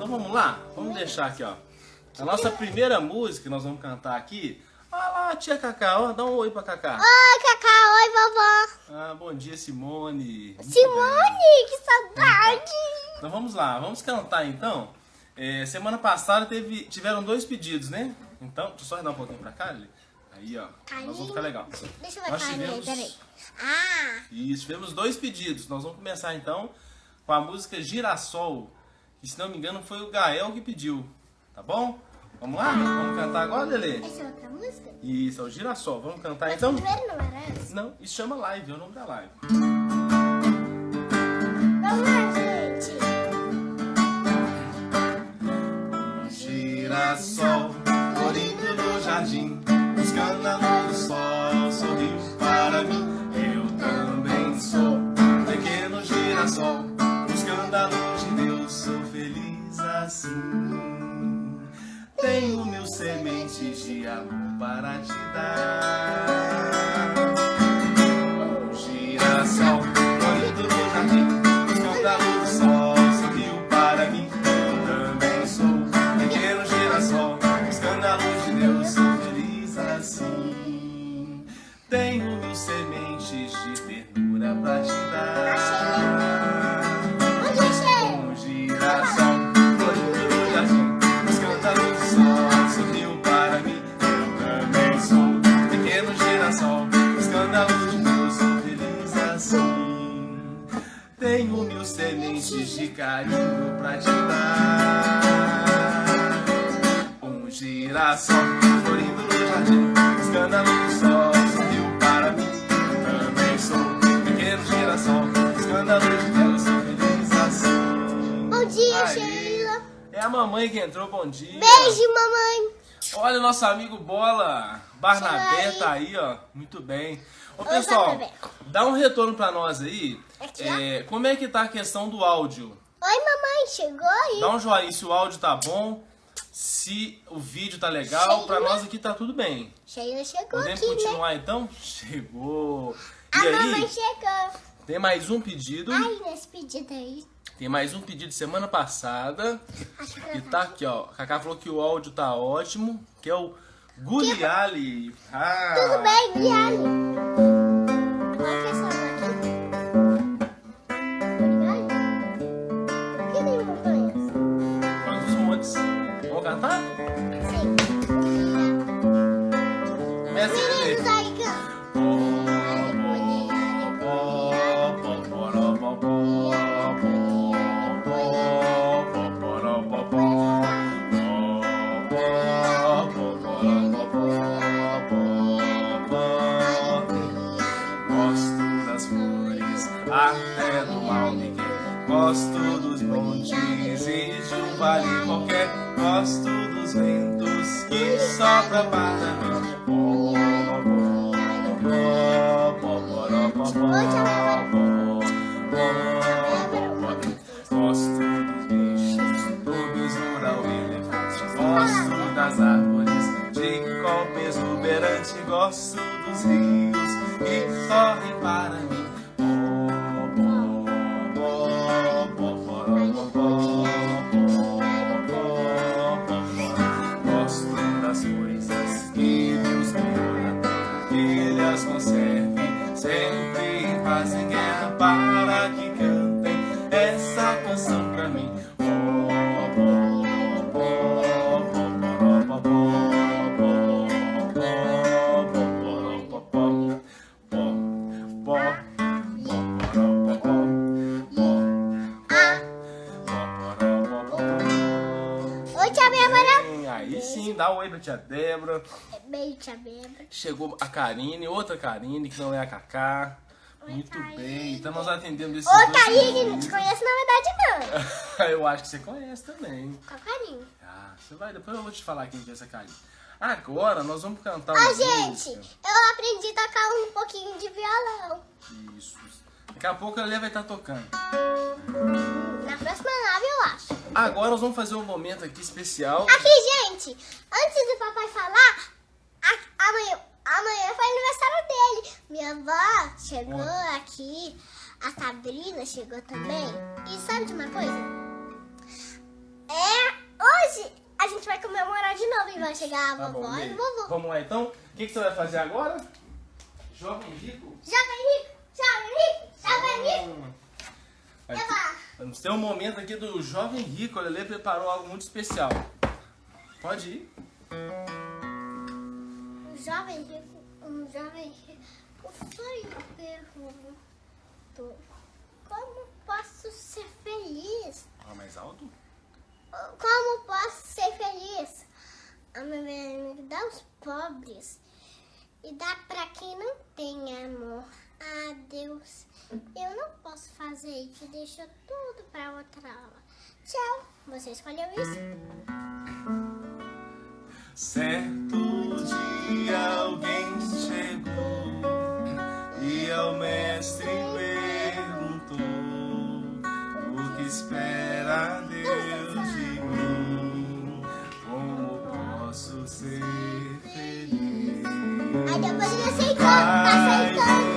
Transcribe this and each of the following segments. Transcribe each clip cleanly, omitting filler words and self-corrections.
vamos lá? Vamos deixar aqui, ó. A nossa primeira música que nós vamos cantar aqui. Olha lá, tia Cacá, ó, dá um oi pra Cacá. Oi, Cacá, oi, vovó. Ah, bom dia, Simone. Muito Simone, bem. que saudade. Então vamos lá, vamos cantar então. Semana passada tiveram 2 pedidos, né? Então, deixa eu só arredar um pouquinho pra cá, Lili. Aí, ó, nós vamos ficar legal. Deixa eu ver Nós a carinha, tivemos... peraí. Ah, Isso, tivemos 2 pedidos. Nós vamos começar então com a música Girassol, que se não me engano foi o Gael que pediu, tá bom? Vamos lá? Vamos cantar agora, Lelê? essa é outra música? Isso, é o Girassol. Vamos cantar Mas então? primeiro não era essa? Não, isso chama live, é o nome da live. Vamos lá, gente. Girassol, florido no jardim, buscando a luz do sol, sorriu para mim. Eu também sou pequeno girassol, buscando a luz de Deus, sou feliz assim. Tenho mil sementes de amor para te dar. Um girassol, florido no jardim, buscando a luz do sol, sorriu para mim. Eu também sou pequeno girassol, buscando a luz de Deus, sou feliz assim. Tenho mil sementes de ternura pra te dar. Onde achei? Um girassol, florido no jardim, buscando a luz do sol, sorriu para mim. Eu também sou pequeno girassol, buscando a luz de Deus, sou feliz assim. Tenho mil sementes de carinho pra te dar. Um girassol, florido no jardim, buscando a luz do sol, sorriu para mim. Eu também sou pequeno girassol, buscando a luz de Deus, sou feliz assim. Bom dia, Aí. Sheila. É a mamãe que entrou, bom dia. Beijo, mamãe. Olha o nosso amigo Bola, Barnabé Chega aí. tá aí, ó, muito bem. Ô Oi, pessoal, Barnabé. dá um retorno pra nós aí. Aqui, Como é que tá a questão do áudio? Oi, mamãe, chegou aí. Dá um joinha se o áudio tá bom, se o vídeo tá legal. Sheila. Pra nós aqui tá tudo bem. Sheila chegou Podemos aqui, né? continuar então? Chegou. E A aí, mamãe chegou. tem mais um pedido. Ai, nesse pedido aí. Tem mais um pedido semana passada. Acho que E ela tá aqui, ó. A Cacá falou que o áudio tá ótimo, que é o Guliali. Ah, Tudo bem, Guilherme? Qual que é essa aqui? Guilherme? Que tem montanhas? Fala dos montes. Vamos cantar? Sim. Começa aí, Meninos Lelê. aí, canta. Gosto das flores, até do mal ninguém. Gosto dos montes e de um vale qualquer. Gosto dos ventos que sopra para mim. Gosto dos bichos, do besouro elefante. Gosto das árvores de copa exuberante. Gosto dos rios que correm para mim. Gosto das coisas que Deus criou na terra, que Ele as conserve sempre em paz e guerra, para que cantem essa canção pra mim. Oi, tia Bárbara. Aí sim, dá um oi pra tia Débora. Beijo, tia Bárbara. Chegou a Karine, outra Karine, que não é a Cacá. Muito Karine. bem, então nós atendemos esses Ô, dois Karine, não te pedidos. conheço na verdade, não. Eu acho que você conhece também. Qual carinho? Ah, você vai, depois eu vou te falar quem que é essa Karine. Agora nós vamos cantar Ah, uma gente, música. eu aprendi a tocar um pouquinho de violão. Isso. Daqui a pouco a Lê vai estar tocando. Na próxima live, eu acho. Agora nós vamos fazer um momento aqui especial. Aqui, gente, antes do papai falar, amanhã foi aniversário dele. Minha avó chegou aqui, a Sabrina chegou também. E sabe de uma coisa? É vai chegar a Tá bom, vovó e Lê. o vovô. Vamos lá então? O que você vai fazer agora? Jovem Rico? Jovem Rico, Jovem Rico, Jovem Rico. Vamos ter um momento aqui do Jovem Rico. A Lelê preparou algo muito especial. Pode ir. Um jovem rico, o sonho perguntou: como posso ser feliz? Fala mais alto. Como posso ser feliz? A mamãe dá aos pobres e dá pra quem não tem amor. Ah, Deus, eu não posso fazer isso, deixa tudo pra outra aula. Tchau, você escolheu isso? Certo dia alguém chegou e ao mestre perguntou: o que espera Deus de mim? Como posso ser feliz? Aí depois ele aceitou, tá aceitando.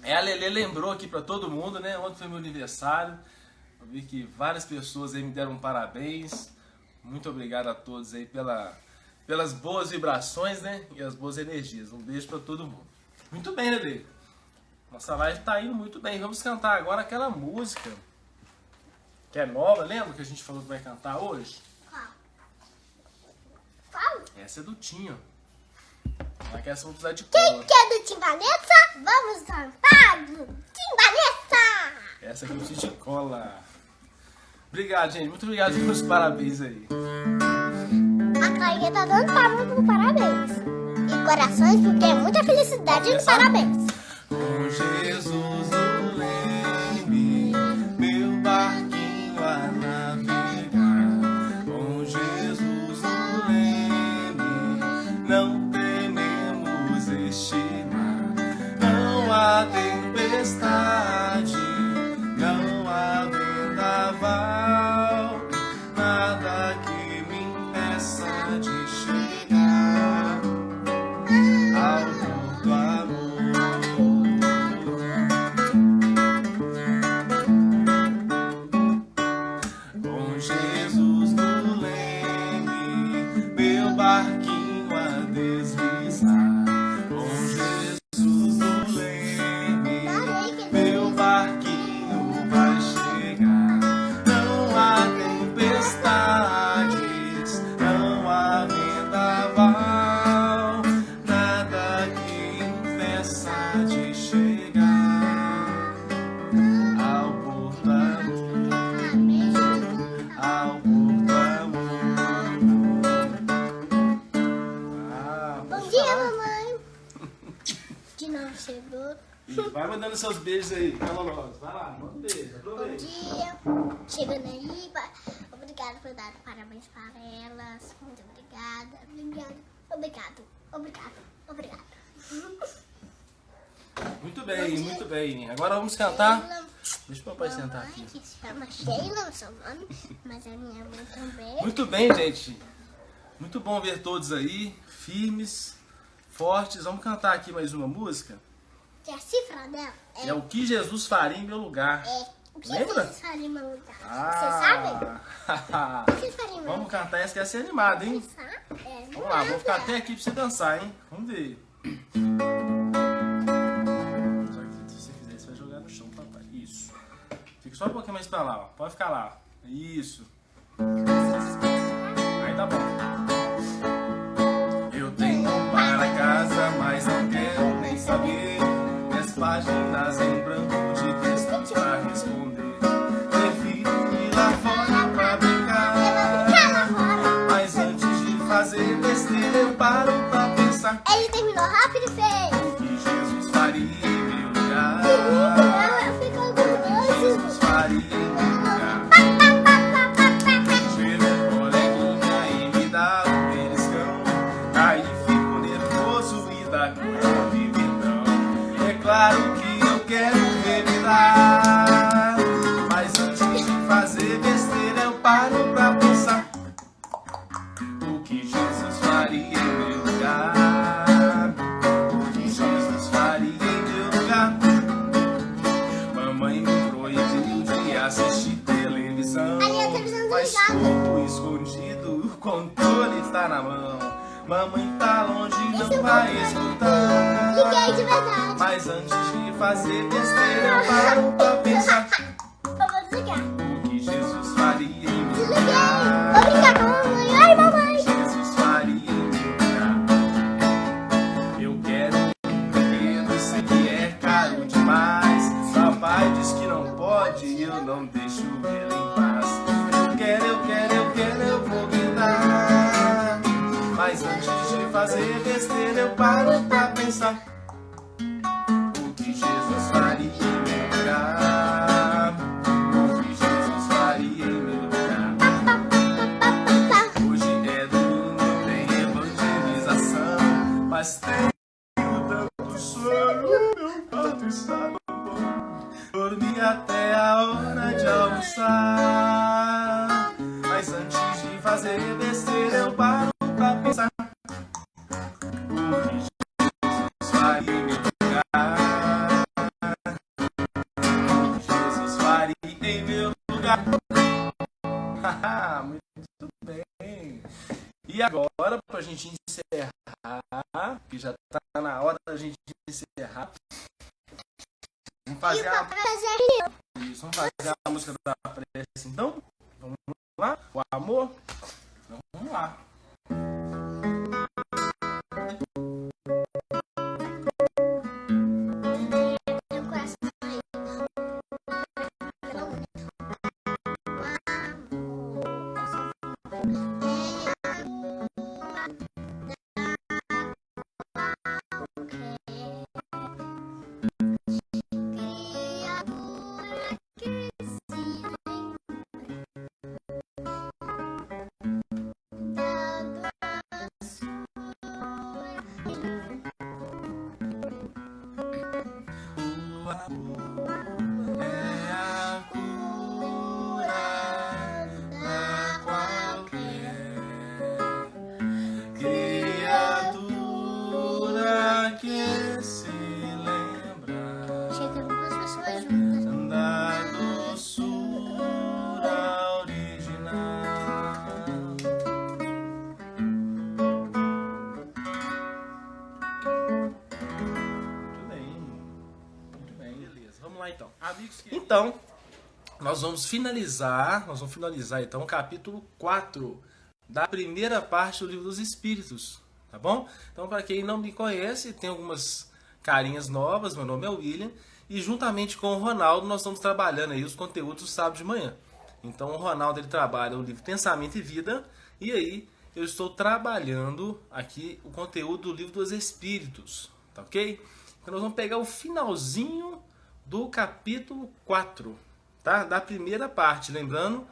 A Lelê lembrou aqui pra todo mundo, né? Ontem foi meu aniversário. Eu vi que várias pessoas aí me deram parabéns. Muito obrigado a todos aí pelas boas vibrações, né? E as boas energias. Um beijo pra todo mundo. Muito bem, Lelê. Nossa live tá indo muito bem. Vamos cantar agora aquela música que é nova. Lembra que a gente falou que vai cantar hoje? Qual? Essa é do Tinho. Será que essa vamos precisar de Quem cola? que é do Tim Vanessa? Vamos cantar do Tim Vanessa! Essa aqui eu preciso de cola. Obrigado, gente. Muito obrigado pelos parabéns aí. A Clarinha tá dando parabéns. E corações, porque é muita felicidade no parabéns. Com Jesus no leme, meu barquinho a navegar. Com Jesus no leme, não tememos este mar. Não há tempestade, não há vendaval, nada que me impeça de chegar ao porto amor. Com Jesus no leme, meu barquinho a deslizar. Com Jesus no leme, meu barquinho vai chegar. Não há tempestades, não há vendaval, nada que impeça de chegar ao porto amor, ao porto amor. Bom dia, mamãe. De novo chegou. E vai mandando seus beijos aí, calorosos. Vai lá, manda um beijo, Bom aproveita. dia. Chegando aí. Obrigada por dar parabéns para elas. Muito obrigada. Obrigado. Muito bem, muito bem. Agora vamos cantar Deixa o papai sentar aqui. Que se chama Sheila, o seu nome, mas a minha mãe também. Muito bem, gente. Muito bom ver todos aí, firmes, fortes. Vamos cantar aqui mais uma música. Que a cifra dela É o que Jesus faria em meu lugar. o que Lembra? vocês faria em meu lugar? Ah. Vocês sabem? O que vocês fariam em meu Vamos lugar? cantar essa que essa é animada, hein? Vamos lá, vou ficar até aqui pra você dançar, hein? Vamos ver. Só que se você fizer, você vai jogar no chão, papai. Isso. Fica só um pouquinho mais pra lá, ó. Pode ficar lá. Isso. Aí tá bom. Eu tenho para casa, mas não quero nem saber. E as páginas em branco de textos pra responder. Prefiro ir lá fora pra brincar. Mas antes de fazer besteira, eu paro pra pensar. Ele terminou rápido e fez. O que Jesus faria em meu lugar? Eu fico orgulhoso. Jesus faria em meu lugar. Chega um coleguinha e me dá um beliscão. Aí fico nervoso e dá coisa de bidão. É claro que eu quero revidar, mas antes de fazer besteira eu paro pra pensar. O que Jesus faria em meu lugar? O que Jesus faria em meu lugar? Mamãe me proibiu de assistir televisão, Ali a televisão mas desligada. pouco escondido, o controle está na mão. Mamãe tá longe, não Esse vai controle. escutar. Liguei de verdade. Mas antes de fazer besteira eu paro pra pensar. Eu vou desligar. O que Jesus faria em meu Desliguei. lugar? Vou brincar com a mamãe. Ai, mamãe. Jesus faria em meu lugar. Eu quero um brinquedo, sei que é caro demais. Papai diz que não pode e eu não deixo ele em paz. Eu vou gritar. Mas antes de fazer besteira eu paro pra pensar. O que Jesus faria em meu lugar? O que Jesus faria em meu lugar? Hoje é domingo, tem evangelização, mas tenho tanto sono, meu quarto está no bom. Dormi até a hora de almoçar, mas antes de fazer besteira eu paro pra pensar. O que Jesus faria em meu lugar? O que Jesus faria em meu lugar? Muito bem. E agora, pra gente encerrar, que já tá na hora da gente encerrar, vamos fazer isso, vamos fazer a música da prece, então? Vamos lá? O amor? Então, vamos lá. É a cura da qualquer criatura que se lembra Chega duas pessoas juntas. da doçura original. Muito bem, beleza. Vamos lá então. Então, nós vamos finalizar então o capítulo 4 da primeira parte do Livro dos Espíritos, tá bom? Então, para quem não me conhece, tem algumas carinhas novas, meu nome é William, e juntamente com o Ronaldo nós estamos trabalhando aí os conteúdos do sábado de manhã. Então, o Ronaldo ele trabalha o livro Pensamento e Vida, e aí eu estou trabalhando aqui o conteúdo do Livro dos Espíritos, tá ok? Então, nós vamos pegar o finalzinho do capítulo 4, tá? Da primeira parte, lembrando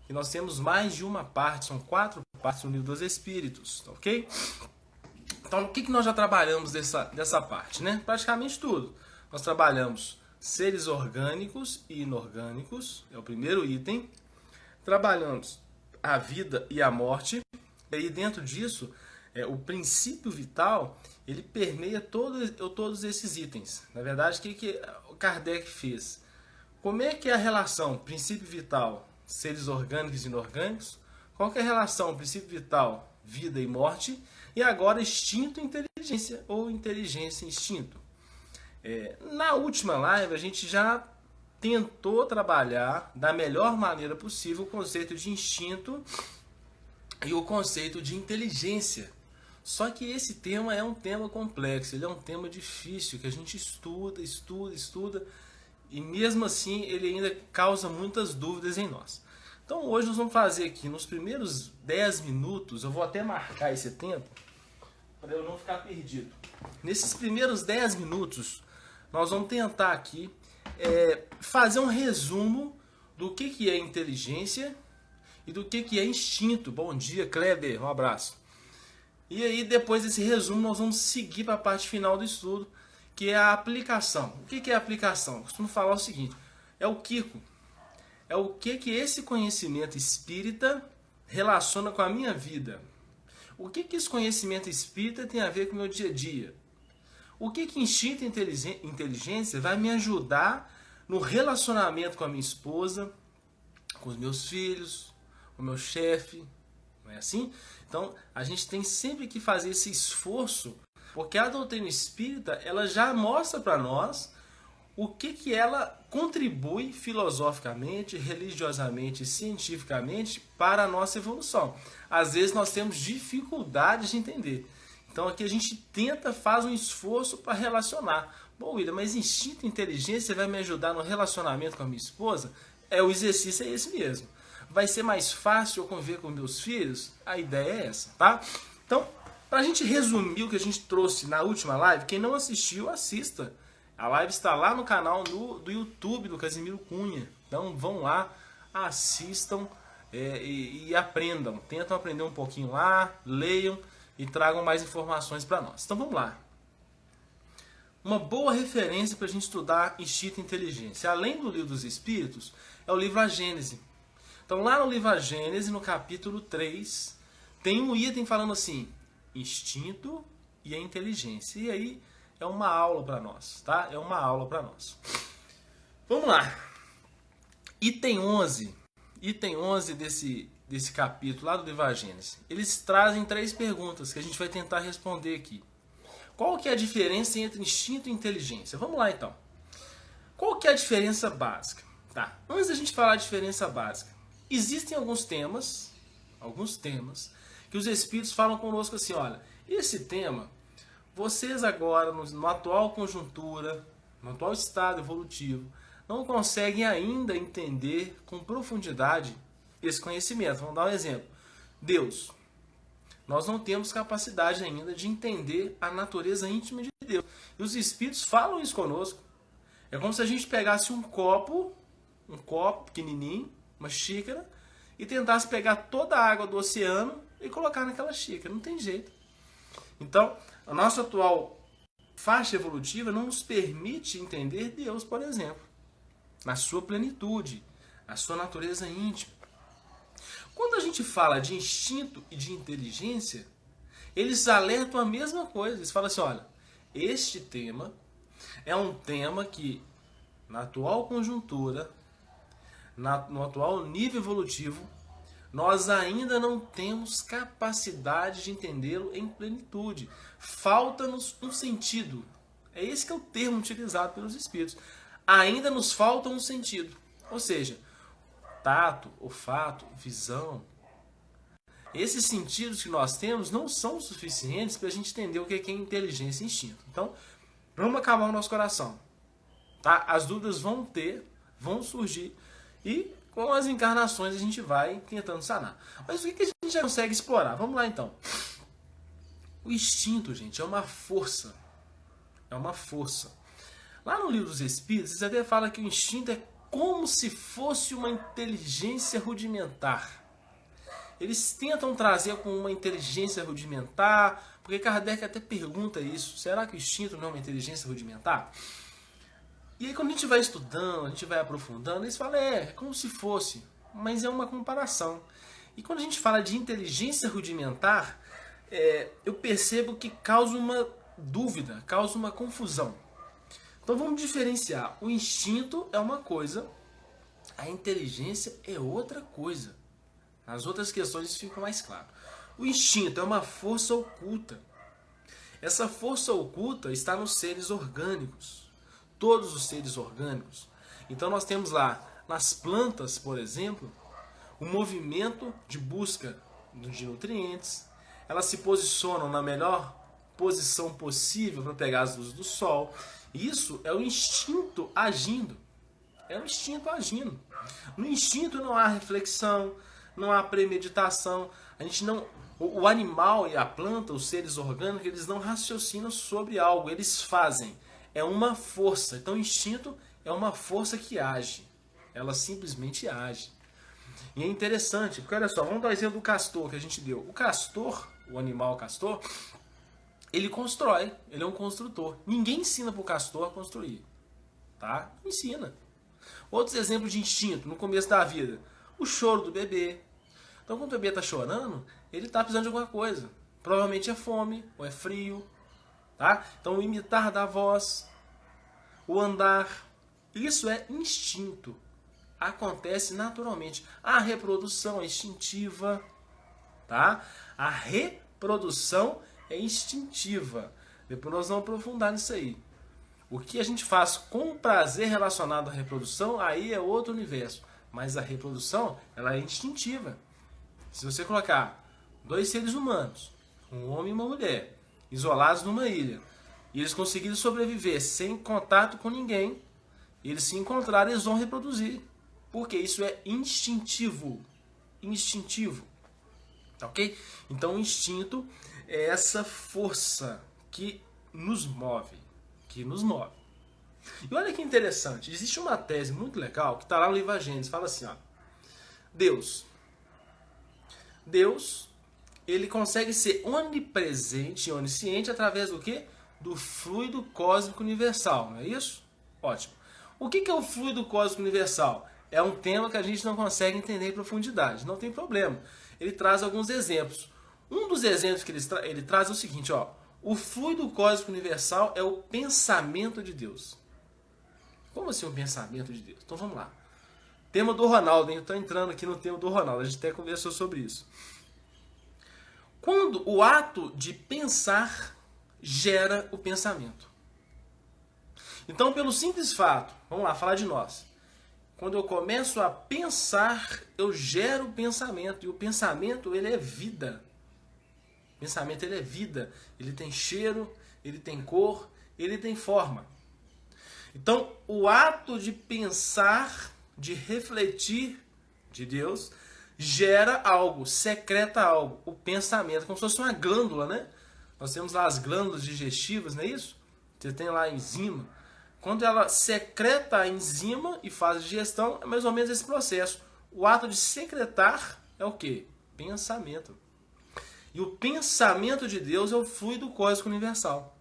que nós temos mais de uma parte, são 4 partes no Livro dos Espíritos, tá ok? Então, o que nós já trabalhamos dessa parte, né? Praticamente tudo. Nós trabalhamos seres orgânicos e inorgânicos, é o primeiro item. Trabalhamos a vida e a morte, e aí dentro disso, o princípio vital, ele permeia todos esses itens. Na verdade, o que o Kardec fez? Como é que é a relação princípio vital, seres orgânicos e inorgânicos? Qual que é a relação princípio vital, vida e morte? E agora instinto e inteligência, ou inteligência e instinto. Na última live, a gente já tentou trabalhar da melhor maneira possível o conceito de instinto e o conceito de inteligência. Só que esse tema é um tema complexo, ele é um tema difícil, que a gente estuda, e mesmo assim ele ainda causa muitas dúvidas em nós. Então hoje nós vamos fazer aqui, nos primeiros 10 minutos, eu vou até marcar esse tempo, para eu não ficar perdido. Nesses primeiros 10 minutos, nós vamos tentar aqui fazer um resumo do que é inteligência e do que é instinto. Bom dia, Kleber, um abraço. E aí, depois desse resumo, nós vamos seguir para a parte final do estudo, que é a aplicação. O que é a aplicação? Eu costumo falar o seguinte, é o Kiko. É o que esse conhecimento espírita relaciona com a minha vida. O que esse conhecimento espírita tem a ver com o meu dia a dia? O que instinto e inteligência vai me ajudar no relacionamento com a minha esposa, com os meus filhos, com o meu chefe, não é assim? Então, a gente tem sempre que fazer esse esforço, porque a doutrina espírita, ela já mostra para nós o que ela contribui filosoficamente, religiosamente, cientificamente para a nossa evolução. Às vezes nós temos dificuldade de entender. Então aqui a gente faz um esforço para relacionar. Bom, William, mas instinto e inteligência vai me ajudar no relacionamento com a minha esposa? O exercício é esse mesmo. Vai ser mais fácil eu conviver com meus filhos? A ideia é essa, tá? Então, para a gente resumir o que a gente trouxe na última live, quem não assistiu, assista. A live está lá no canal do YouTube do Casimiro Cunha. Então vão lá, assistam e aprendam. Tentam aprender um pouquinho lá, leiam e tragam mais informações para nós. Então vamos lá. Uma boa referência para a gente estudar instinto e inteligência, além do livro dos Espíritos, é o livro A Gênese. Então lá no livro A Gênese, no capítulo 3, tem um item falando assim, instinto e a inteligência. E aí é uma aula para nós, tá? É uma aula para nós. Vamos lá. Item 11 desse capítulo lá do livro A Gênese. Eles trazem 3 perguntas que a gente vai tentar responder aqui. Qual que é a diferença entre instinto e inteligência? Vamos lá então. Qual que é a diferença básica? Tá. Antes da gente falar a diferença básica, existem alguns temas que os espíritos falam conosco assim, olha, esse tema, vocês agora, no atual conjuntura, no atual estado evolutivo, não conseguem ainda entender com profundidade esse conhecimento. Vamos dar um exemplo. Deus. Nós não temos capacidade ainda de entender a natureza íntima de Deus. E os espíritos falam isso conosco. É como se a gente pegasse um copo pequenininho, uma xícara, e tentasse pegar toda a água do oceano e colocar naquela xícara. Não tem jeito. Então, a nossa atual faixa evolutiva não nos permite entender Deus, por exemplo, na sua plenitude, a sua natureza íntima. Quando a gente fala de instinto e de inteligência, eles alertam a mesma coisa. Eles falam assim, olha, este tema é um tema que, na atual conjuntura, no atual nível evolutivo, nós ainda não temos capacidade de entendê-lo em plenitude. Falta-nos um sentido. É esse que é o termo utilizado pelos espíritos. Ainda nos falta um sentido. Ou seja, tato, olfato, visão. Esses sentidos que nós temos não são suficientes para a gente entender o que é inteligência e instinto. Então, vamos acalmar o nosso coração. Tá? As dúvidas vão surgir e com as encarnações a gente vai tentando sanar. Mas o que a gente já consegue explorar? Vamos lá então. O instinto, gente, é uma força. É uma força. Lá no livro dos Espíritos, eles até falam que o instinto é como se fosse uma inteligência rudimentar. Eles tentam trazer com uma inteligência rudimentar, porque Kardec até pergunta isso. Será que o instinto não é uma inteligência rudimentar? E aí quando a gente vai estudando, a gente vai aprofundando, eles falam, é como se fosse, mas é uma comparação. E quando a gente fala de inteligência rudimentar, eu percebo que causa uma dúvida, causa uma confusão. Então vamos diferenciar. O instinto é uma coisa, a inteligência é outra coisa. Nas outras questões isso fica mais claro. O instinto é uma força oculta. Essa força oculta está nos seres orgânicos. Todos os seres orgânicos. Então nós temos lá, nas plantas, por exemplo, o movimento de busca de nutrientes. Elas se posicionam na melhor posição possível para pegar as luzes do sol. Isso é o instinto agindo. É o instinto agindo. No instinto não há reflexão, não há premeditação. O animal e a planta, os seres orgânicos, eles não raciocinam sobre algo, eles fazem. É uma força. Então o instinto é uma força que age. Ela simplesmente age. E é interessante, porque olha só, vamos dar o exemplo do castor que a gente deu. O castor, o animal castor, ele constrói, ele é um construtor. Ninguém ensina para o castor a construir. Tá? Não ensina. Outros exemplos de instinto, no começo da vida. O choro do bebê. Então quando o bebê está chorando, ele está precisando de alguma coisa. Provavelmente é fome, ou é frio. Tá? Então o imitar da voz, o andar, isso é instinto. Acontece naturalmente. A reprodução é instintiva. Tá? A reprodução é instintiva. Depois nós vamos aprofundar nisso aí. O que a gente faz com prazer relacionado à reprodução, aí é outro universo. Mas a reprodução, ela é instintiva. Se você colocar dois seres humanos, um homem e uma mulher, isolados numa ilha, e eles conseguirem sobreviver sem contato com ninguém, eles se encontrarem, eles vão reproduzir. Porque isso é instintivo. Instintivo. Tá ok? Então o instinto é essa força que nos move. Que nos move. E olha que interessante. Existe uma tese muito legal que está lá no livro A Gênesis. Fala assim, ó. Deus, ele consegue ser onipresente e onisciente através do quê? Do fluido cósmico universal. Não é isso? Ótimo. O que é o fluido cósmico universal? É um tema que a gente não consegue entender em profundidade. Não tem problema. Ele traz alguns exemplos. Um dos exemplos que ele traz é o seguinte, ó. O fluido cósmico universal é o pensamento de Deus. Como assim o pensamento de Deus? Então vamos lá. Tema do Ronaldo, hein? Eu estou entrando aqui no tema do Ronaldo. A gente até conversou sobre isso. Quando o ato de pensar gera o pensamento. Então, pelo simples fato, vamos lá, falar de nós. Quando eu começo a pensar, eu gero o pensamento. E o pensamento, ele é vida. O pensamento, ele é vida. Ele tem cheiro, ele tem cor, ele tem forma. Então, o ato de pensar, de refletir de Deus, gera algo, secreta algo. O pensamento, como se fosse uma glândula, né? Nós temos lá as glândulas digestivas, não é isso? Você tem lá a enzima. Quando ela secreta a enzima e faz a digestão, é mais ou menos esse processo. O ato de secretar é o quê? Pensamento. E o pensamento de Deus é o fluido cósmico universal.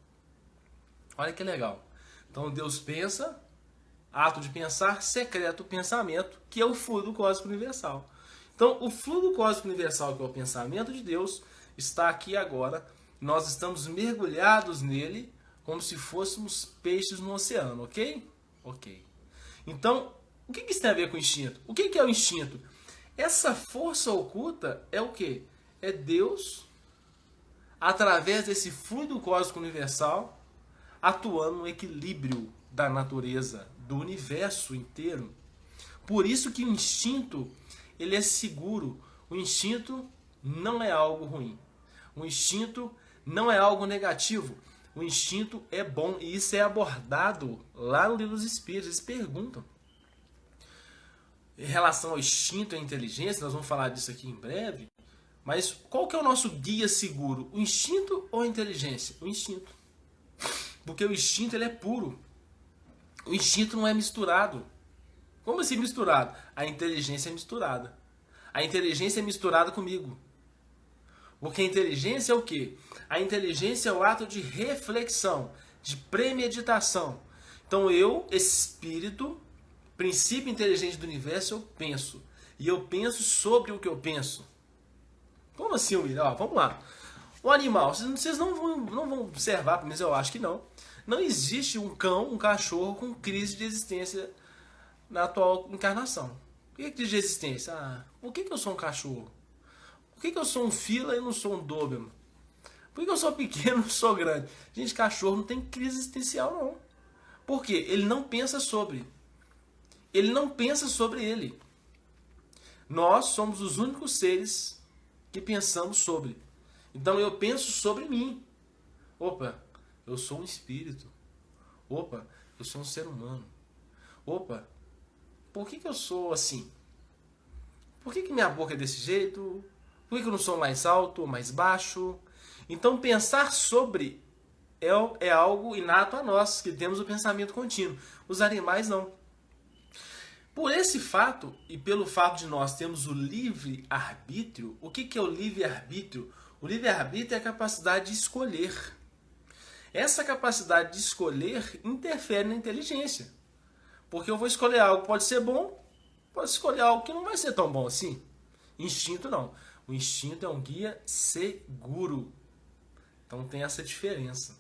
Olha que legal. Então Deus pensa, ato de pensar, secreta o pensamento, que é o fluido cósmico universal. Então o fluido cósmico universal, que é o pensamento de Deus, está aqui agora. Nós estamos mergulhados nele, como se fôssemos peixes no oceano, ok? Ok. Então, o que isso tem a ver com o instinto? O que é o instinto? Essa força oculta é o quê? É Deus, através desse fluido cósmico universal, atuando no equilíbrio da natureza, do universo inteiro. Por isso que o instinto, ele é seguro. O instinto não é algo ruim. O instinto não é algo negativo. O instinto é bom e isso é abordado lá no Livro dos Espíritos. Eles perguntam. Em relação ao instinto e à inteligência, nós vamos falar disso aqui em breve. Mas qual que é o nosso guia seguro? O instinto ou a inteligência? O instinto. Porque o instinto, ele é puro. O instinto não é misturado. Como assim misturado? A inteligência é misturada. A inteligência é misturada comigo. Porque a inteligência é o quê? A inteligência é o ato de reflexão, de premeditação. Então eu, espírito, princípio inteligente do universo, eu penso. E eu penso sobre o que eu penso. Como assim, William? Ó, vamos lá. O animal, vocês não vão observar, mas eu acho que não. Não existe um cão, um cachorro com crise de existência na atual encarnação. O que é crise de existência? Ah, por que eu sou um cachorro? Por que eu sou um fila e não sou um Doberman? Por que eu sou pequeno e não sou grande? Gente, cachorro não tem crise existencial, não. Por quê? Ele não pensa sobre. Ele não pensa sobre ele. Nós somos os únicos seres que pensamos sobre. Então eu penso sobre mim. Opa, eu sou um espírito. Opa, eu sou um ser humano. Opa, por que eu sou assim? Por que minha boca é desse jeito? Por que eu não sou mais alto ou mais baixo? Então pensar sobre é algo inato a nós, que temos o pensamento contínuo. Os animais não. Por esse fato, e pelo fato de nós termos o livre-arbítrio, o que é o livre-arbítrio? O livre-arbítrio é a capacidade de escolher. Essa capacidade de escolher interfere na inteligência. Porque eu vou escolher algo que pode ser bom, pode escolher algo que não vai ser tão bom assim. Instinto não. O instinto é um guia seguro. Então tem essa diferença.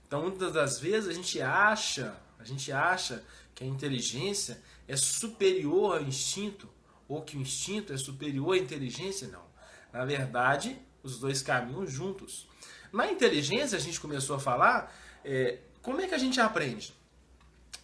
Então muitas das vezes a gente acha que a inteligência é superior ao instinto, ou que o instinto é superior à inteligência, não. Na verdade, os dois caminham juntos. Na inteligência, a gente começou a falar, como é que a gente aprende?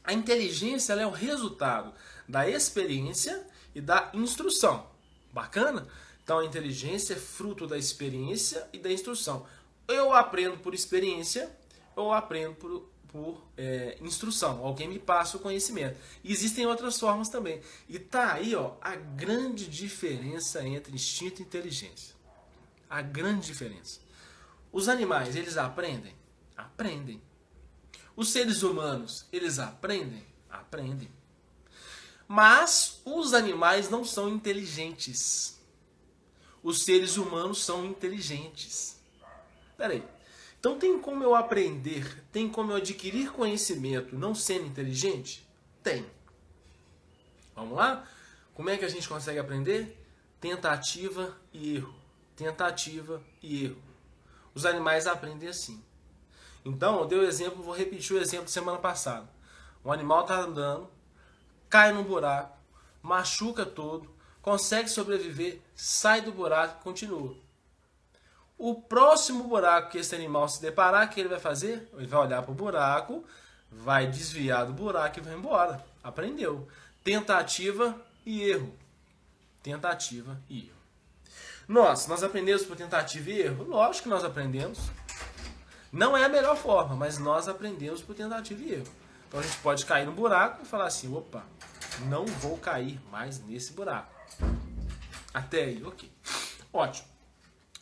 A inteligência ela é o resultado da experiência e da instrução. Bacana? Então a inteligência é fruto da experiência e da instrução. Eu aprendo por experiência, eu aprendo por instrução. Alguém me passa o conhecimento. E existem outras formas também. E tá aí a grande diferença entre instinto e inteligência. A grande diferença. Os animais, eles aprendem? Aprendem. Os seres humanos, eles aprendem? Aprendem. Mas os animais não são inteligentes. Os seres humanos são inteligentes. Peraí. Então tem como eu aprender, tem como eu adquirir conhecimento não sendo inteligente? Tem. Vamos lá? Como é que a gente consegue aprender? Tentativa e erro. Tentativa e erro. Os animais aprendem assim. Então, eu dei o exemplo, vou repetir o exemplo de semana passada. Um animal está andando, cai num buraco, machuca todo, consegue sobreviver, sai do buraco e continua. O próximo buraco que esse animal se deparar, o que ele vai fazer? Ele vai olhar para o buraco, vai desviar do buraco e vai embora. Aprendeu. Tentativa e erro. Tentativa e erro. Nós aprendemos por tentativa e erro? Lógico que nós aprendemos. Não é a melhor forma, mas nós aprendemos por tentativa e erro. Então a gente pode cair no buraco e falar assim, opa, não vou cair mais nesse buraco. Até aí, ok. Ótimo.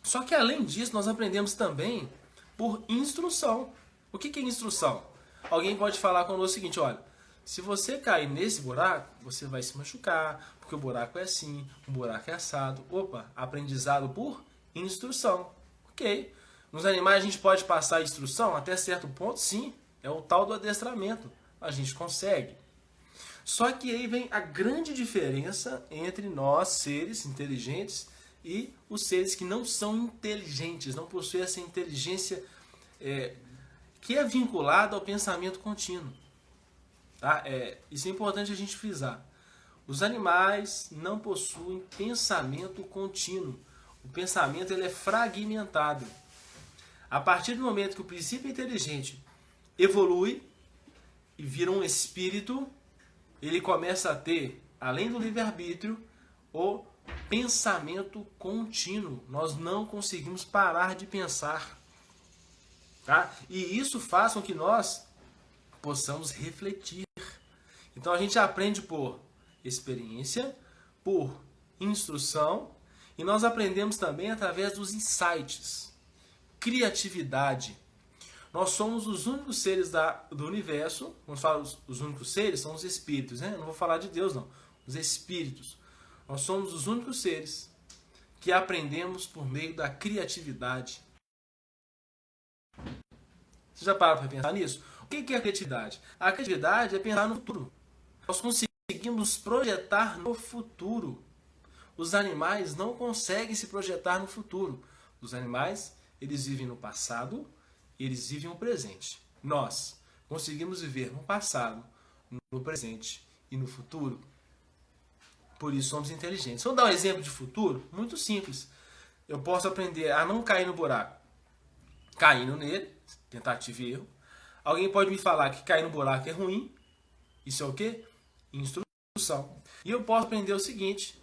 Só que além disso, nós aprendemos também por instrução. O que é instrução? Alguém pode falar conosco o seguinte, olha, se você cair nesse buraco, você vai se machucar, porque o buraco é assim, o buraco é assado. Opa, aprendizado por instrução. Ok. Nos animais a gente pode passar a instrução até certo ponto, sim. É o tal do adestramento. A gente consegue. Só que aí vem a grande diferença entre nós, seres inteligentes, e os seres que não são inteligentes, não possuem essa inteligência que é vinculada ao pensamento contínuo. Tá? Isso é importante a gente frisar. Os animais não possuem pensamento contínuo. O pensamento ele é fragmentado. A partir do momento que o princípio inteligente evolui e vira um espírito, ele começa a ter, além do livre-arbítrio, o pensamento contínuo. Nós não conseguimos parar de pensar. Tá? E isso faz com que nós possamos refletir. Então a gente aprende por experiência, por instrução, e nós aprendemos também através dos insights. Criatividade. Nós somos os únicos seres do universo, vamos falar os únicos seres, são os espíritos, né? Não vou falar de Deus não, os espíritos. Nós somos os únicos seres que aprendemos por meio da criatividade. Você já parou para pensar nisso? O que é a criatividade? A criatividade é pensar no futuro. Nós conseguimos projetar no futuro. Os animais não conseguem se projetar no futuro. Os animais, eles vivem no passado, eles vivem no presente. Nós conseguimos viver no passado, no presente e no futuro. Por isso somos inteligentes. Vamos dar um exemplo de futuro? Muito simples. Eu posso aprender a não cair no buraco. Caindo nele, tentativa e erro. Alguém pode me falar que cair no buraco é ruim. Isso é o quê? Instrução. E eu posso aprender o seguinte.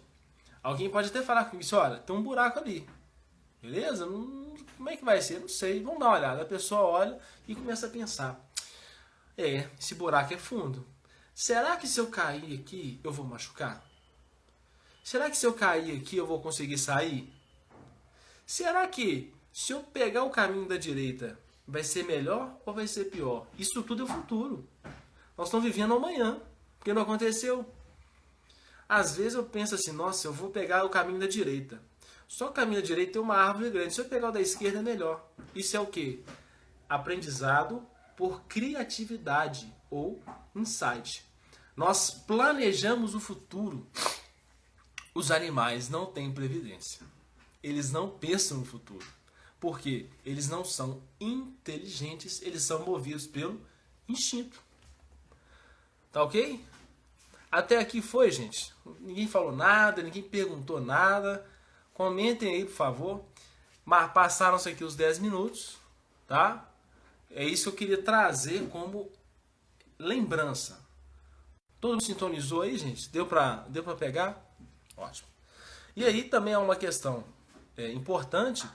Alguém pode até falar comigo, olha, tem um buraco ali. Beleza? Como é que vai ser? Não sei. Vamos dar uma olhada. A pessoa olha e começa a pensar. Esse buraco é fundo. Será que se eu cair aqui, eu vou machucar? Será que se eu cair aqui, eu vou conseguir sair? Será que se eu pegar o caminho da direita, vai ser melhor ou vai ser pior? Isso tudo é o futuro. Nós estamos vivendo amanhã, porque não aconteceu. Às vezes eu penso assim, nossa, eu vou pegar o caminho da direita. Só o caminho da direita tem uma árvore grande. Se eu pegar o da esquerda é melhor. Isso é o quê? Aprendizado por criatividade ou insight. Nós planejamos o futuro. Os animais não têm previdência. Eles não pensam no futuro. Por quê? Eles não são inteligentes, eles são movidos pelo instinto. Tá ok? Até aqui foi, gente. Ninguém falou nada, ninguém perguntou nada. Comentem aí, por favor. Passaram-se aqui os 10 minutos, tá? É isso que eu queria trazer como lembrança. Todo mundo sintonizou aí, gente? Deu pra pegar? Ótimo. E aí também é uma questão importante.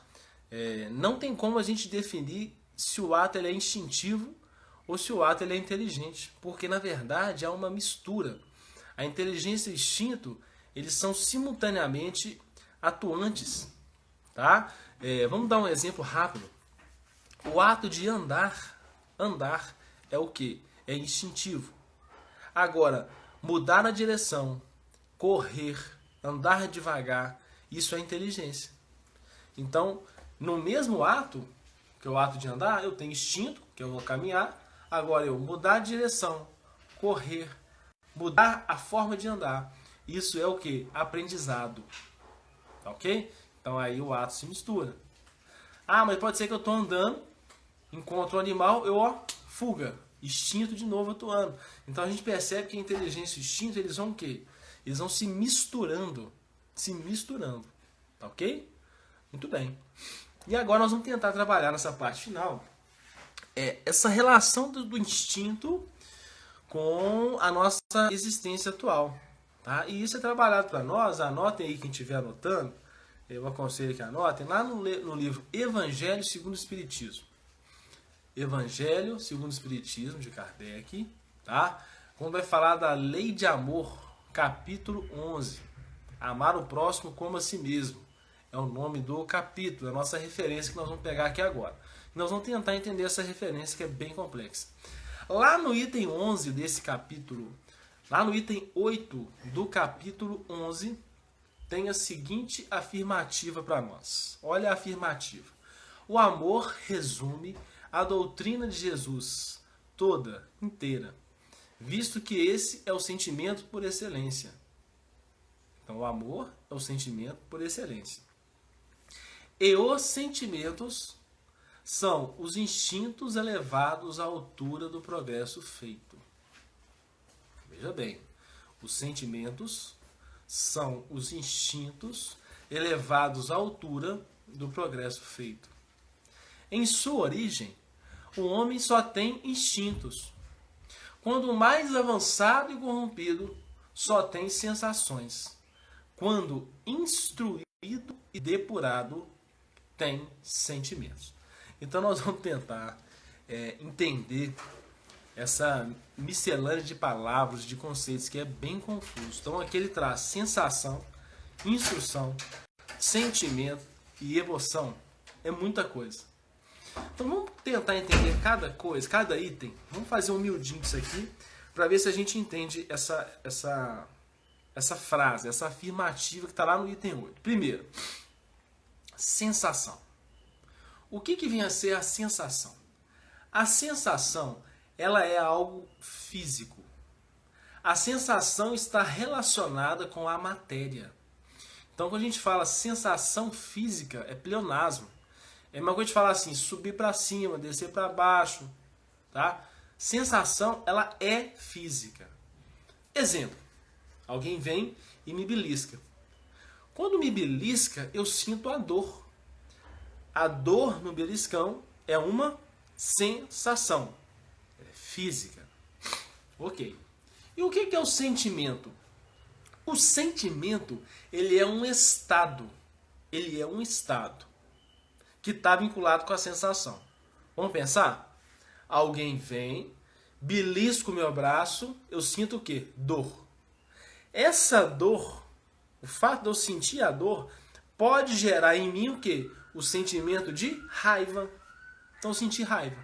Não tem como a gente definir se o ato ele é instintivo ou se o ato ele é inteligente. Porque, na verdade, há uma mistura. A inteligência e o instinto, eles são simultaneamente atuantes. Tá? Vamos dar um exemplo rápido. O ato de andar é o quê? É instintivo. Agora, mudar a direção, correr, andar devagar, isso é inteligência. Então, no mesmo ato, que é o ato de andar, eu tenho instinto, que eu vou caminhar. Agora, eu mudar de direção, correr, mudar a forma de andar. Isso é o quê? Aprendizado. Ok? Então, aí o ato se mistura. Mas pode ser que eu estou andando, encontro um animal, fuga. Instinto de novo atuando. Então, a gente percebe que a inteligência e o instinto, eles vão o quê? Eles vão se misturando. Se misturando. Tá ok? Muito bem. E agora nós vamos tentar trabalhar nessa parte final essa relação do instinto com a nossa existência atual. Tá? E isso é trabalhado para nós. Anotem aí quem estiver anotando. Eu aconselho que anotem lá no livro Evangelho segundo o Espiritismo. Evangelho segundo o Espiritismo de Kardec. Tá? Quando vai falar da lei de amor, capítulo 11. Amar o próximo como a si mesmo. É o nome do capítulo, a nossa referência que nós vamos pegar aqui agora. Nós vamos tentar entender essa referência que é bem complexa. Lá no item 11 desse capítulo, lá no item 8 do capítulo 11, tem a seguinte afirmativa para nós. Olha a afirmativa. O amor resume a doutrina de Jesus toda, inteira, visto que esse é o sentimento por excelência. Então, o amor é o sentimento por excelência. E os sentimentos são os instintos elevados à altura do progresso feito. Veja bem, os sentimentos são os instintos elevados à altura do progresso feito. Em sua origem, o homem só tem instintos. Quando mais avançado e corrompido, só tem sensações. Quando instruído e depurado, tem sentimentos. Então nós vamos tentar entender essa miscelânea de palavras, de conceitos que é bem confuso. Então aqui ele traz sensação, instrução, sentimento e emoção. É muita coisa. Então vamos tentar entender cada coisa, cada item. Vamos fazer um miudinho disso aqui para ver se a gente entende essa frase, essa afirmativa que está lá no item 8. Primeiro, sensação. O que vem a ser a sensação? A sensação ela é algo físico. A sensação está relacionada com a matéria. Então, quando a gente fala sensação física, é pleonasmo. É uma coisa de falar assim, subir para cima, descer para baixo, tá? Sensação, ela é física. Exemplo, alguém vem e me belisca. Quando me belisca, eu sinto a dor. A dor no beliscão é uma sensação. É física. Ok. E o que é o sentimento? O sentimento, ele é um estado. Ele é um estado que está vinculado com a sensação. Vamos pensar? Alguém vem, belisca o meu braço, eu sinto o quê? Dor. Essa dor, o fato de eu sentir a dor, pode gerar em mim o quê? O sentimento de raiva. Então, eu senti raiva.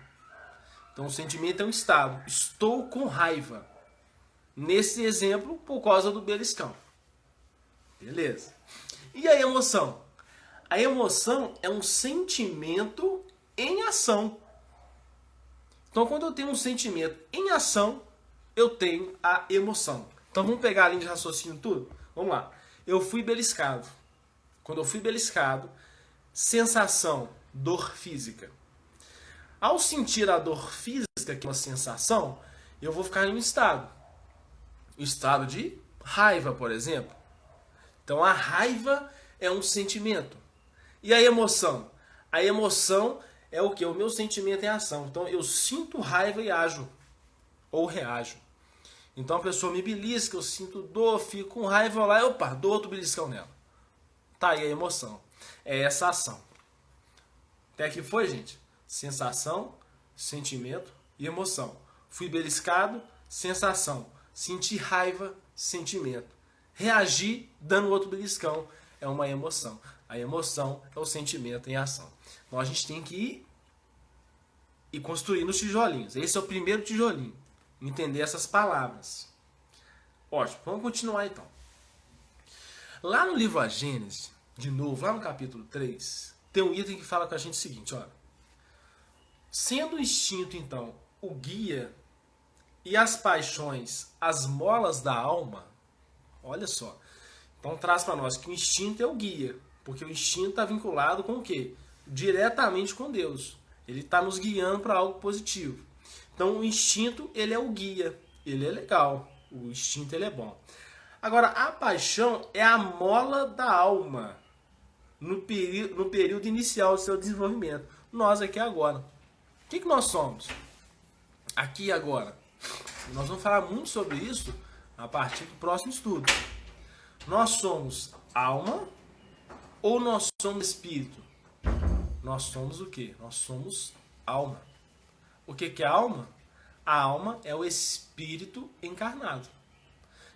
Então, o sentimento é um estado. Estou com raiva. Nesse exemplo, por causa do beliscão. Beleza. E a emoção? A emoção é um sentimento em ação. Então, quando eu tenho um sentimento em ação, eu tenho a emoção. Então, vamos pegar a linha de raciocínio tudo? Vamos lá. Eu fui beliscado. Quando eu fui beliscado, sensação, dor física. Ao sentir a dor física, que é uma sensação, eu vou ficar em um estado. O estado de raiva, por exemplo. Então, a raiva é um sentimento. E a emoção? A emoção é o quê? O meu sentimento em ação. Então, eu sinto raiva e ajo. Ou reajo. Então, a pessoa me belisca, eu sinto dor, fico com raiva, vou lá e opa, dou outro beliscão nela. Tá aí a emoção. É essa ação. Até aqui foi, gente? Sensação, sentimento e emoção. Fui beliscado, sensação. Senti raiva, sentimento. Reagir dando outro beliscão é uma emoção. A emoção é o sentimento em ação. Então a gente tem que ir construindo os tijolinhos. Esse é o primeiro tijolinho. Entender essas palavras. Ótimo, vamos continuar então. Lá no livro A Gênesis, de novo, lá no capítulo 3, tem um item que fala com a gente o seguinte, olha. Sendo o instinto, então, o guia e as paixões as molas da alma, olha só. Então traz para nós que o instinto é o guia, porque o instinto está vinculado com o quê? Diretamente com Deus. Ele está nos guiando para algo positivo. Então o instinto, ele é o guia, ele é legal, o instinto ele é bom. Agora, a paixão é a mola da alma no período inicial do seu desenvolvimento. Nós aqui agora. O que nós somos? Aqui e agora. Nós vamos falar muito sobre isso a partir do próximo estudo. Nós somos alma ou nós somos espírito? Nós somos o quê? Nós somos alma. O que é alma? A alma é o espírito encarnado.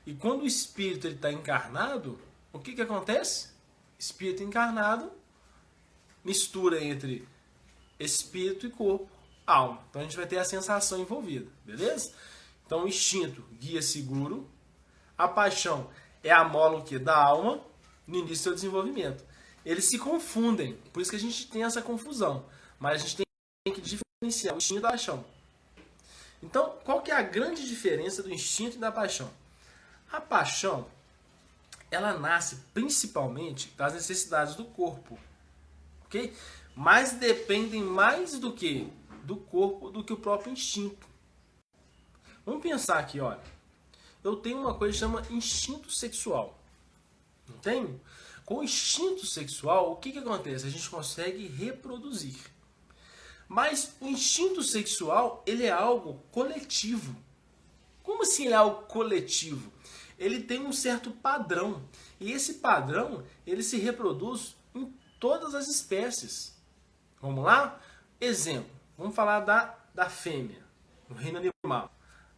E quando o espírito está encarnado, o que acontece? Espírito encarnado mistura entre espírito e corpo, alma. Então a gente vai ter a sensação envolvida, beleza? Então o instinto, guia seguro. A paixão é a mola o quê? Da alma no início do seu desenvolvimento. Eles se confundem, por isso que a gente tem essa confusão. Mas a gente tem que diferenciar o instinto da paixão. Então, qual que é a grande diferença do instinto e da paixão? A paixão, ela nasce principalmente das necessidades do corpo, ok? Mas dependem mais do que do corpo do que o próprio instinto. Vamos pensar aqui, olha. Eu tenho uma coisa que chama instinto sexual. Não tenho? Com o instinto sexual, o que acontece? A gente consegue reproduzir. Mas o instinto sexual, ele é algo coletivo. Como assim ele é algo coletivo? Ele tem um certo padrão. E esse padrão, ele se reproduz em todas as espécies. Vamos lá? Exemplo. Vamos falar da fêmea, no reino animal.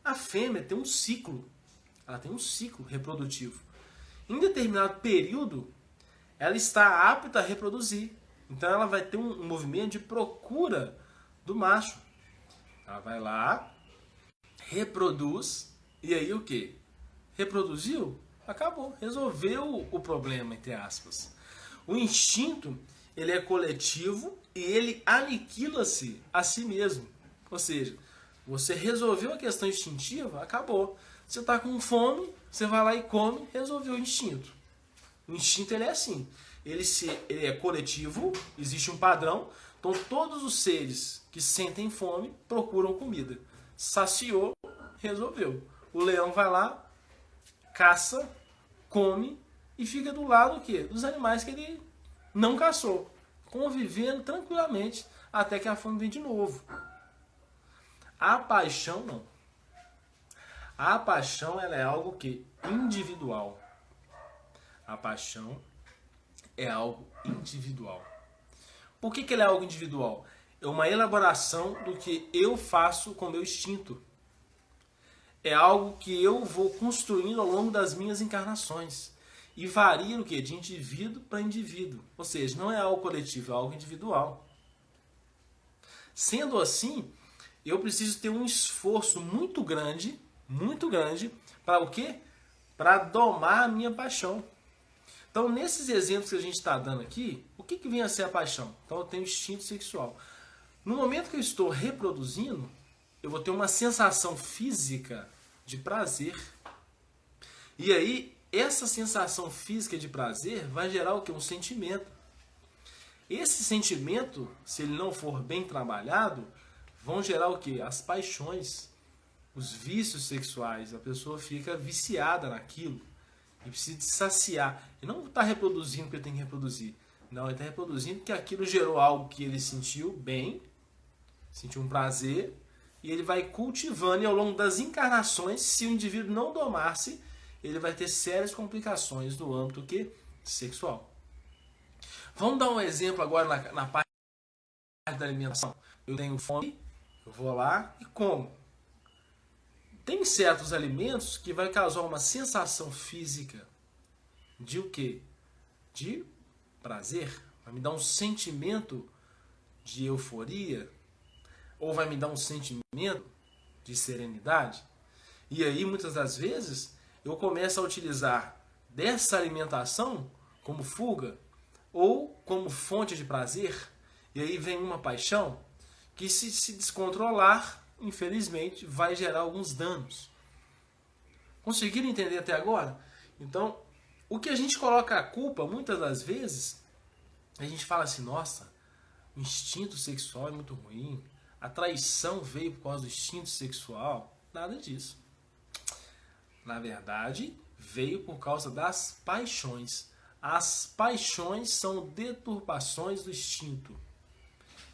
A fêmea tem um ciclo. Ela tem um ciclo reprodutivo. Em determinado período, ela está apta a reproduzir. Então ela vai ter um movimento de procura do macho. Ela vai lá, reproduz, e aí o quê? Reproduziu? Acabou. Resolveu o problema, entre aspas. O instinto, ele é coletivo e ele aniquila-se a si mesmo. Ou seja, Você resolveu a questão instintiva, acabou. Você está com fome, você vai lá e come, resolveu o instinto. O instinto ele é assim. Ele é coletivo, existe um padrão. Então todos os seres que sentem fome procuram comida. Saciou, resolveu. O leão vai lá, caça, come e fica do lado o quê? Dos animais que ele não caçou. Convivendo tranquilamente até que a fome vem de novo. A paixão não. A paixão ela é algo que individual. A paixão é algo individual. Por que ela é algo individual? É uma elaboração do que eu faço com o meu instinto. É algo que eu vou construindo ao longo das minhas encarnações. E varia o quê? De indivíduo para indivíduo. Ou seja, não é algo coletivo, é algo individual. Sendo assim, eu preciso ter um esforço muito grande para o quê? Para domar a minha paixão. Então, nesses exemplos que a gente está dando aqui, o que vem a ser a paixão? Então, eu tenho instinto sexual. No momento que eu estou reproduzindo, eu vou ter uma sensação física de prazer. E aí, essa sensação física de prazer vai gerar o quê? Um sentimento. Esse sentimento, se ele não for bem trabalhado, vão gerar o quê? As paixões, os vícios sexuais. A pessoa fica viciada naquilo e precisa de saciar. E não está reproduzindo porque tem que reproduzir. Não, ele está reproduzindo porque aquilo gerou algo que ele sentiu bem, sentiu um prazer, e ele vai cultivando, e ao longo das encarnações, se o indivíduo não domar-se, ele vai ter sérias complicações no âmbito que? Sexual. Vamos dar um exemplo agora na parte da alimentação. Eu tenho fome, eu vou lá e como. Tem certos alimentos que vai causar uma sensação física de o quê? De prazer. Vai me dar um sentimento de euforia, ou vai me dar um sentimento de serenidade. E aí, muitas das vezes, eu começo a utilizar dessa alimentação como fuga ou como fonte de prazer. E aí vem uma paixão que, se descontrolar, infelizmente, vai gerar alguns danos. Conseguiram entender até agora? Então, o que a gente coloca a culpa, muitas das vezes, a gente fala assim, nossa, o instinto sexual é muito ruim, a traição veio por causa do instinto sexual. Nada disso. Na verdade, veio por causa das paixões. As paixões são deturpações do instinto.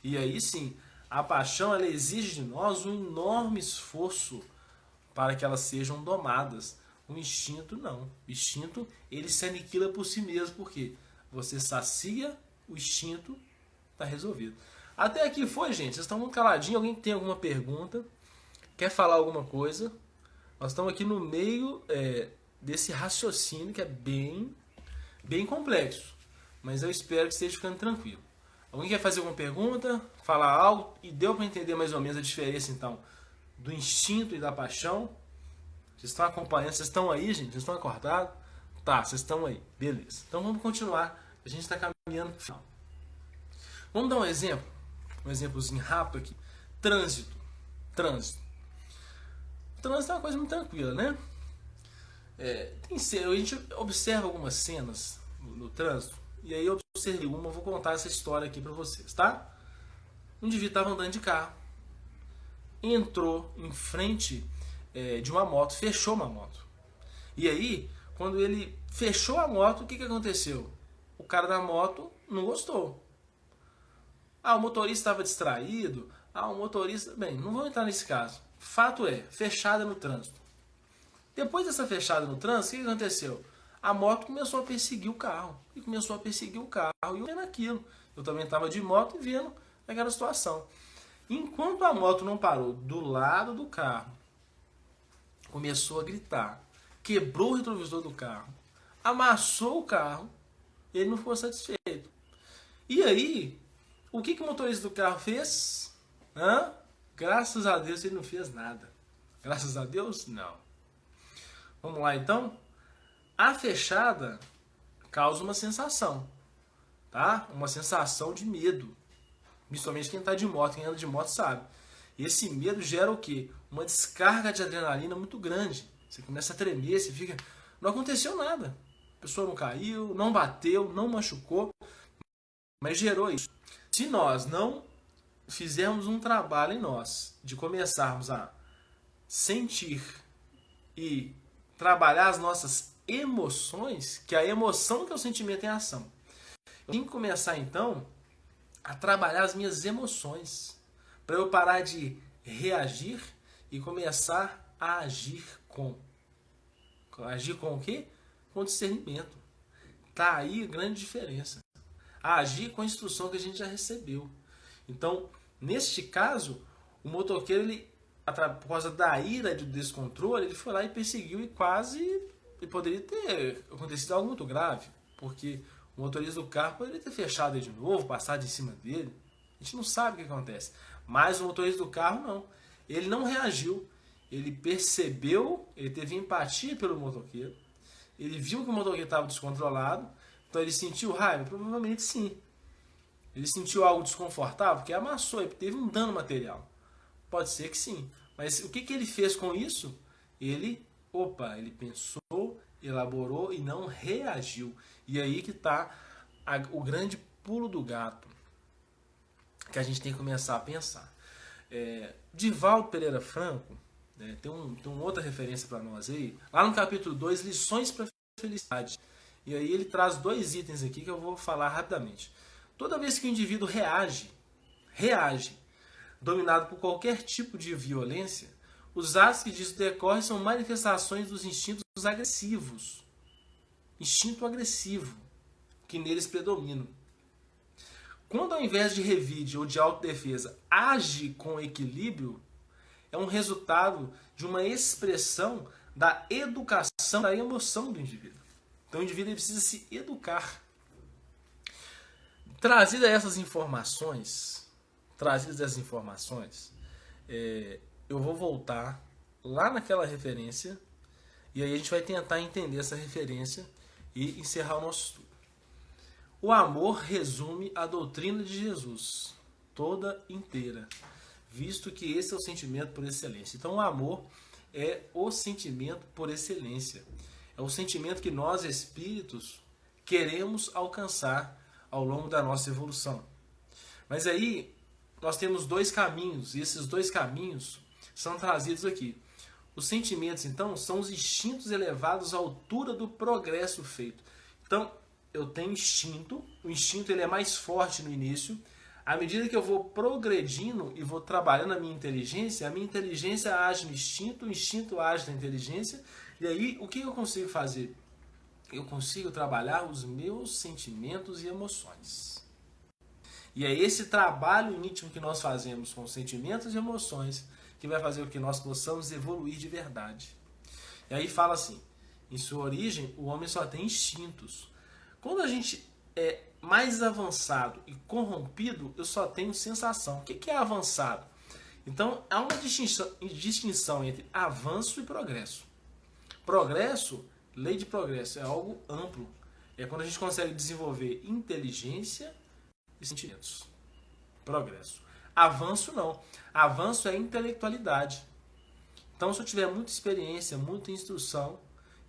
E aí sim, a paixão ela exige de nós um enorme esforço para que elas sejam domadas. O instinto não. O instinto ele se aniquila por si mesmo, porque você sacia o instinto, está resolvido. Até aqui foi, gente. Vocês estão muito caladinhos. Alguém tem alguma pergunta? Quer falar alguma coisa? Nós estamos aqui no meio desse raciocínio que é bem complexo. Mas eu espero que esteja ficando tranquilo. Alguém quer fazer alguma pergunta? Falar algo? E deu para entender mais ou menos a diferença, então, do instinto e da paixão? Vocês estão acompanhando? Vocês estão aí, gente? Vocês estão acordados? Tá, vocês estão aí. Beleza. Então vamos continuar. A gente está caminhando para o final. Vamos dar um exemplo? Um exemplozinho rápido aqui. Trânsito. Trânsito é uma coisa muito tranquila, né? A gente observa algumas cenas no trânsito, e aí eu observei uma, vou contar essa história aqui pra vocês, tá? Um indivíduo estava andando de carro, entrou em frente de uma moto, fechou uma moto. E aí, quando ele fechou a moto, o que aconteceu? O cara da moto não gostou. O motorista estava distraído. O motorista... Bem, não vou entrar nesse caso. Fato é, fechada no trânsito. Depois dessa fechada no trânsito, o que aconteceu? A moto começou a perseguir o carro. E começou a perseguir o carro. E eu vendo aquilo. Eu também estava de moto e vendo aquela situação. Enquanto a moto não parou do lado do carro, começou a gritar. Quebrou o retrovisor do carro. Amassou o carro. Ele não ficou satisfeito. E aí... O que o motorista do carro fez? Graças a Deus ele não fez nada. Graças a Deus, não. Vamos lá então? A fechada causa uma sensação. Tá? Uma sensação de medo. Principalmente quem está de moto, quem anda de moto sabe. E esse medo gera o quê? Uma descarga de adrenalina muito grande. Você começa a tremer, você fica... Não aconteceu nada. A pessoa não caiu, não bateu, não machucou, mas gerou isso. Se nós não fizermos um trabalho em nós de começarmos a sentir e trabalhar as nossas emoções, que a emoção que é o sentimento é a ação. Eu tenho que começar então a trabalhar as minhas emoções para eu parar de reagir e começar a agir com. Agir com o quê? Com discernimento. Tá aí a grande diferença. Agir com a instrução que a gente já recebeu. Então, neste caso, o motoqueiro, ele, por causa da ira e do descontrole, ele foi lá e perseguiu e quase poderia ter acontecido algo muito grave, porque o motorista do carro poderia ter fechado ele de novo, passado em cima dele. A gente não sabe o que acontece. Mas o motorista do carro não. Ele não reagiu. Ele percebeu, ele teve empatia pelo motoqueiro. Ele viu que o motoqueiro estava descontrolado. Então ele sentiu raiva? Provavelmente sim. Ele sentiu algo desconfortável porque amassou, ele teve um dano material. Pode ser que sim. Mas o que ele fez com isso? Ele pensou, elaborou e não reagiu. E aí que está o grande pulo do gato que a gente tem que começar a pensar. Divaldo Pereira Franco, né, tem uma outra referência para nós aí, lá no capítulo 2, lições para felicidade. E aí ele traz 2 itens aqui que eu vou falar rapidamente. Toda vez que o indivíduo reage, dominado por qualquer tipo de violência, os atos que disso decorrem são manifestações dos instintos agressivos. Instinto agressivo, que neles predominam. Quando ao invés de revide ou de autodefesa, age com equilíbrio, é um resultado de uma expressão da educação da emoção do indivíduo. Então o indivíduo precisa se educar. Trazidas essas informações, eu vou voltar lá naquela referência e aí a gente vai tentar entender essa referência e encerrar o nosso estudo. O amor resume a doutrina de Jesus, toda inteira, visto que esse é o sentimento por excelência. Então o amor é o sentimento por excelência. É o sentimento que nós, espíritos, queremos alcançar ao longo da nossa evolução. Mas aí nós temos 2 caminhos, e esses 2 caminhos são trazidos aqui. Os sentimentos, então, são os instintos elevados à altura do progresso feito. Então, eu tenho instinto, o instinto ele é mais forte no início. À medida que eu vou progredindo e vou trabalhando a minha inteligência age no instinto, o instinto age na inteligência. E aí, o que eu consigo fazer? Eu consigo trabalhar os meus sentimentos e emoções. E é esse trabalho íntimo que nós fazemos com sentimentos e emoções que vai fazer com que nós possamos evoluir de verdade. E aí fala assim, em sua origem, o homem só tem instintos. Quando a gente é mais avançado e corrompido, eu só tenho sensação. O que é avançado? Então, há uma distinção entre avanço e progresso. Progresso, lei de progresso, é algo amplo. É quando a gente consegue desenvolver inteligência e sentimentos. Progresso. Avanço não. Avanço é intelectualidade. Então, se eu tiver muita experiência, muita instrução,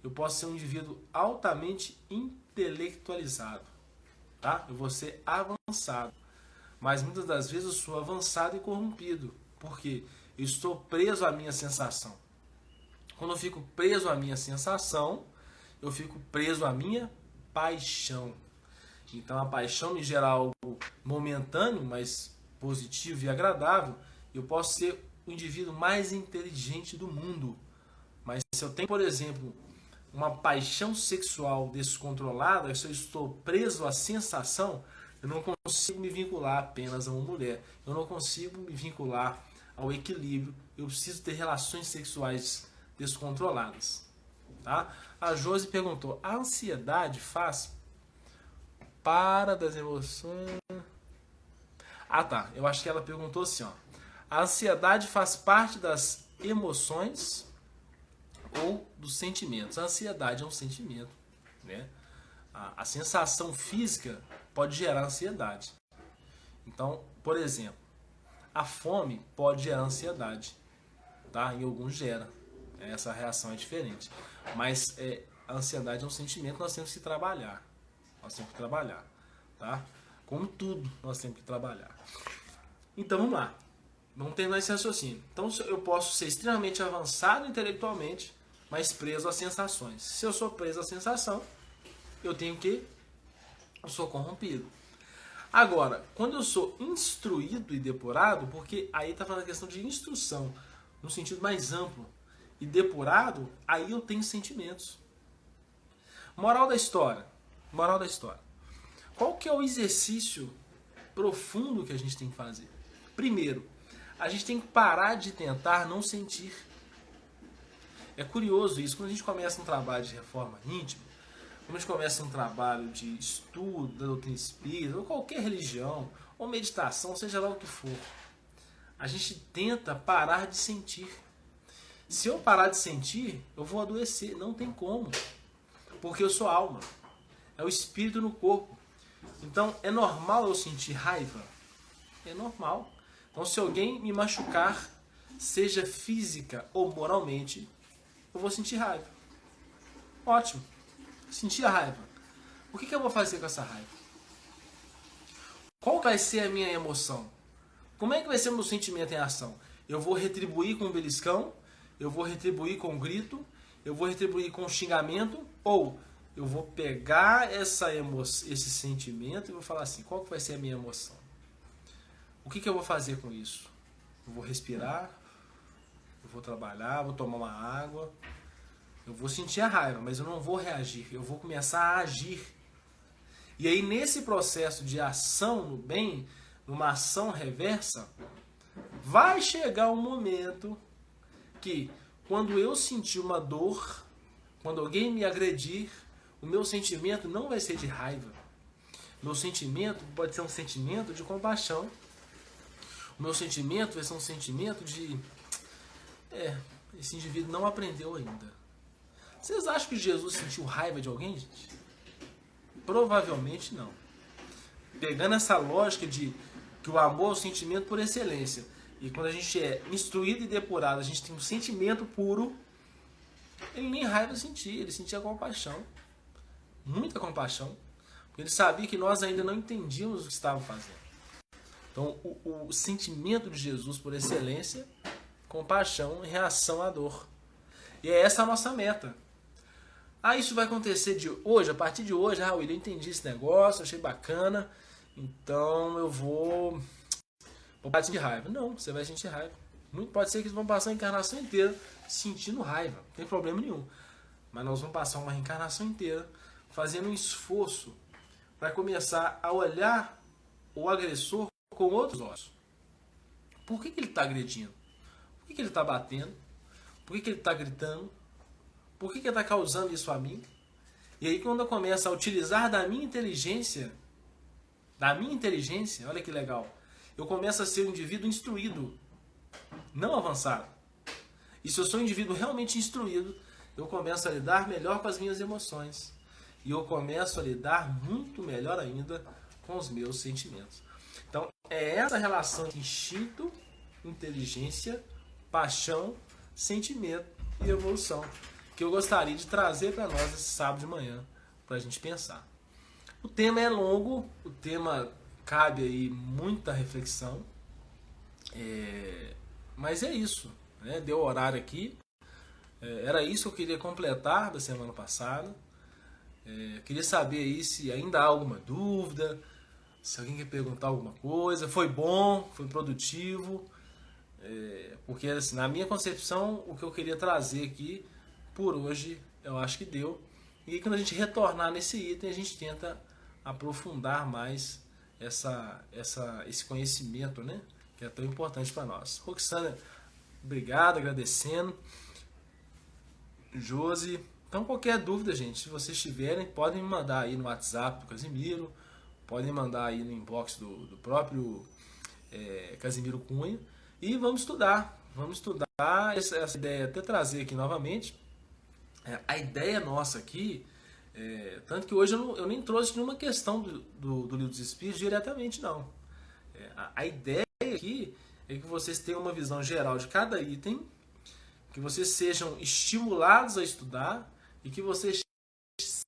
eu posso ser um indivíduo altamente intelectualizado. Tá? Eu vou ser avançado. Mas muitas das vezes eu sou avançado e corrompido. Por quê? Eu estou preso à minha sensação. Quando eu fico preso à minha sensação, eu fico preso à minha paixão. Então a paixão me gera algo momentâneo, mas positivo e agradável. Eu posso ser o indivíduo mais inteligente do mundo. Mas se eu tenho, por exemplo, uma paixão sexual descontrolada, se eu estou preso à sensação, eu não consigo me vincular apenas a uma mulher. Eu não consigo me vincular ao equilíbrio. Eu preciso ter relações sexuais descontroladas. Tá? A Josi perguntou, a ansiedade faz parte das emoções? Ah tá, eu acho que ela perguntou assim, ó. A ansiedade faz parte das emoções ou dos sentimentos? A ansiedade é um sentimento, né? A sensação física pode gerar ansiedade. Então, por exemplo, A fome pode gerar ansiedade, tá? Em alguns gera. Essa reação é diferente. Mas a ansiedade é um sentimento que nós temos que trabalhar. Nós temos que trabalhar, tá? Como tudo, nós temos que trabalhar. Então vamos lá. Vamos terminar esse raciocínio. Então eu posso ser extremamente avançado intelectualmente, mas preso às sensações. Se eu sou preso à sensação, eu sou corrompido. Agora, quando eu sou instruído e depurado, porque aí está falando a questão de instrução, no sentido mais amplo, e depurado, aí eu tenho sentimentos. Moral da história. Qual que é o exercício profundo que a gente tem que fazer? Primeiro, a gente tem que parar de tentar não sentir. É curioso isso, quando a gente começa um trabalho de reforma íntima, quando a gente começa um trabalho de estudo da doutrina espírita, ou qualquer religião, ou meditação, seja lá o que for, a gente tenta parar de sentir. Se eu parar de sentir, eu vou adoecer, não tem como, porque eu sou alma, é o espírito no corpo. Então é normal eu sentir raiva? É normal. Então se alguém me machucar, seja física ou moralmente, eu vou sentir raiva. Ótimo. Senti a raiva. O que eu vou fazer com essa raiva? Qual vai ser a minha emoção? Como é que vai ser o meu sentimento em ação? Eu vou retribuir com um beliscão? Eu vou retribuir com um grito? Eu vou retribuir com um xingamento? Ou eu vou pegar esse sentimento e vou falar assim, qual que vai ser a minha emoção? O que eu vou fazer com isso? Eu vou respirar, eu vou trabalhar, vou tomar uma água, eu vou sentir a raiva, mas eu não vou reagir, eu vou começar a agir. E aí nesse processo de ação no bem, numa ação reversa, vai chegar um momento que quando eu sentir uma dor, quando alguém me agredir, o meu sentimento não vai ser de raiva. Meu sentimento pode ser um sentimento de compaixão. O meu sentimento vai ser um sentimento de... esse indivíduo não aprendeu ainda. Vocês acham que Jesus sentiu raiva de alguém, gente? Provavelmente não. Pegando essa lógica de que o amor é o sentimento por excelência, e quando a gente é instruído e depurado, a gente tem um sentimento puro, ele nem raiva sentia, ele sentia compaixão. Muita compaixão. Porque ele sabia que nós ainda não entendíamos o que estava fazendo. Então, o sentimento de Jesus por excelência, compaixão em reação à dor. E é essa a nossa meta. Isso vai acontecer de hoje, a partir de hoje, William, eu entendi esse negócio, achei bacana, então eu vou parar de sentir raiva. Não, você vai sentir raiva. Muito pode ser que eles vão passar a encarnação inteira sentindo raiva, não tem problema nenhum. Mas nós vamos passar uma reencarnação inteira fazendo um esforço para começar a olhar o agressor com outros olhos. Por que ele está agredindo? Por que ele está batendo? Por que ele está gritando? Por que ele está causando isso a mim? E aí quando eu começo a utilizar da minha inteligência, olha que legal, eu começo a ser um indivíduo instruído, não avançado. E se eu sou um indivíduo realmente instruído, eu começo a lidar melhor com as minhas emoções. E eu começo a lidar muito melhor ainda com os meus sentimentos. Então, é essa relação de instinto, inteligência, paixão, sentimento e evolução que eu gostaria de trazer para nós esse sábado de manhã, para a gente pensar. O tema é longo, o tema cabe aí muita reflexão, mas é isso, né? Deu horário aqui, era isso que eu queria completar da semana passada. Queria saber aí se ainda há alguma dúvida, se alguém quer perguntar alguma coisa. Foi bom, foi produtivo, porque assim, na minha concepção o que eu queria trazer aqui por hoje eu acho que deu. E aí, quando a gente retornar nesse item, a gente tenta aprofundar mais esse conhecimento, né, que é tão importante para nós. Roxana, obrigado, agradecendo. Josi, então qualquer dúvida, gente, se vocês tiverem, podem me mandar aí no WhatsApp do Casimiro, podem mandar aí no inbox do próprio Casimiro Cunha, e vamos estudar essa ideia, até trazer aqui novamente. A ideia nossa aqui, tanto que hoje eu nem trouxe nenhuma questão do Livro dos Espíritos diretamente, não. A ideia aqui é que vocês tenham uma visão geral de cada item, que vocês sejam estimulados a estudar e que vocês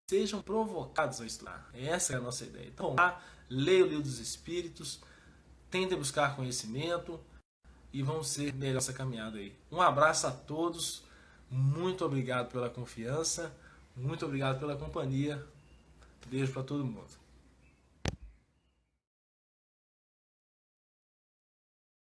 sejam provocados a estudar. Essa é a nossa ideia. Então, vamos lá, leia o Livro dos Espíritos, tentem buscar conhecimento e vão ser melhor essa caminhada aí. Um abraço a todos, muito obrigado pela confiança, muito obrigado pela companhia. Beijo para todo mundo.